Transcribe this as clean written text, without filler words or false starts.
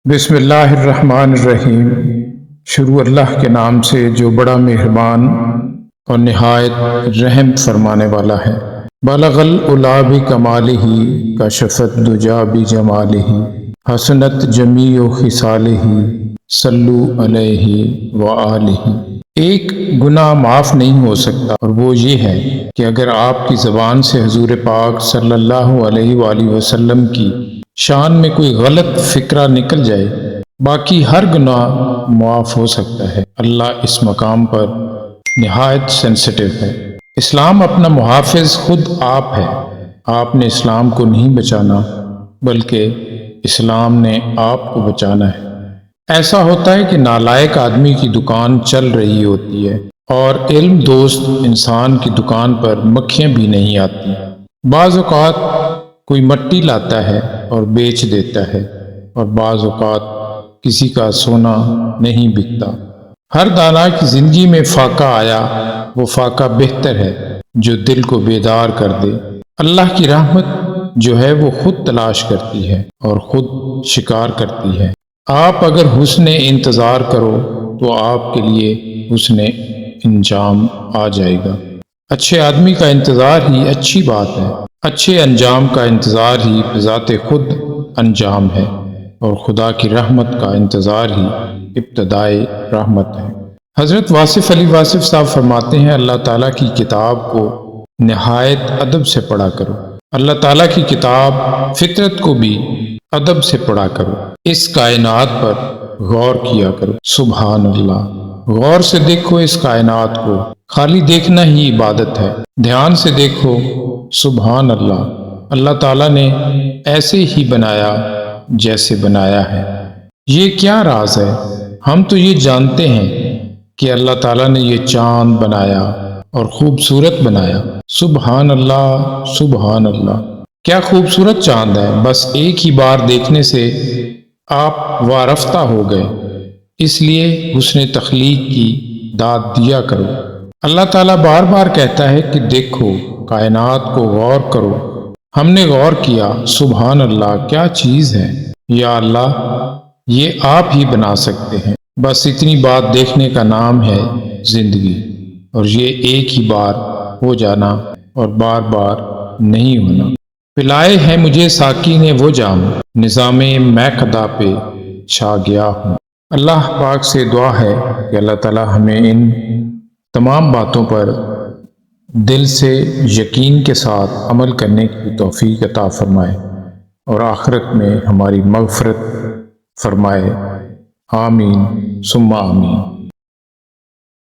بسم اللہ الرحمن الرحیم۔ شروع اللہ کے نام سے جو بڑا مہربان اور نہایت رحم فرمانے والا ہے۔ بلغ العلا بکمالہ، کشفت الدجی بجمالہ، حسنت جمیع خصالہ، صلو علیہ وآلہ۔ ایک گناہ معاف نہیں ہو سکتا، اور وہ یہ ہے کہ اگر آپ کی زبان سے حضور پاک صلی اللہ علیہ وآلہ وسلم کی شان میں کوئی غلط فکرہ نکل جائے، باقی ہر گناہ معاف ہو سکتا ہے۔ اللہ اس مقام پر نہایت سینسٹیو ہے۔ اسلام اپنا محافظ خود آپ ہے۔ آپ نے اسلام کو نہیں بچانا، بلکہ اسلام نے آپ کو بچانا ہے۔ ایسا ہوتا ہے کہ نالائق آدمی کی دکان چل رہی ہوتی ہے، اور علم دوست انسان کی دکان پر مکھیاں بھی نہیں آتی۔ بعض اوقات کوئی مٹی لاتا ہے اور بیچ دیتا ہے، اور بعض اوقات کسی کا سونا نہیں بکتا۔ ہر دانا کی زندگی میں فاقہ آیا، وہ فاقہ بہتر ہے جو دل کو بیدار کر دے۔ اللہ کی رحمت جو ہے وہ خود تلاش کرتی ہے اور خود شکار کرتی ہے۔ آپ اگر حسن انتظار کرو تو آپ کے لیے حسن انجام آ جائے گا۔ اچھے آدمی کا انتظار ہی اچھی بات ہے۔ اچھے انجام کا انتظار ہی بذات خود انجام ہے، اور خدا کی رحمت کا انتظار ہی ابتدائے رحمت ہے۔ حضرت واصف علی واصف صاحب فرماتے ہیں، اللہ تعالیٰ کی کتاب کو نہایت ادب سے پڑھا کرو۔ اللہ تعالیٰ کی کتاب فطرت کو بھی ادب سے پڑھا کرو۔ اس کائنات پر غور کیا کرو۔ سبحان اللہ۔ غور سے دیکھو اس کائنات کو، خالی دیکھنا ہی عبادت ہے۔ دھیان سے دیکھو، سبحان اللہ۔ اللہ تعالیٰ نے ایسے ہی بنایا جیسے بنایا ہے۔ یہ کیا راز ہے؟ ہم تو یہ جانتے ہیں کہ اللہ تعالیٰ نے یہ چاند بنایا اور خوبصورت بنایا۔ سبحان اللہ، سبحان اللہ۔ کیا خوبصورت چاند ہے! بس ایک ہی بار دیکھنے سے آپ وارفتہ ہو گئے، اس لیے حسن تخلیق کی داد دیا کرو۔ اللہ تعالیٰ بار بار کہتا ہے کہ دیکھو، کائنات کو غور کرو۔ ہم نے غور کیا، سبحان اللہ، کیا چیز ہے! یا اللہ، یہ آپ ہی بنا سکتے ہیں۔ بس اتنی بات دیکھنے کا نام ہے زندگی، اور یہ ایک ہی بار ہو جانا اور بار بار نہیں ہونا۔ پلائے ہیں مجھے ساقی نے وہ جام، نظام میں خدا پہ چھا گیا ہوں۔ اللہ پاک سے دعا ہے کہ اللہ تعالیٰ ہمیں ان تمام باتوں پر دل سے یقین کے ساتھ عمل کرنے کی توفیق عطا فرمائے، اور آخرت میں ہماری مغفرت فرمائے۔ آمین ثم آمین۔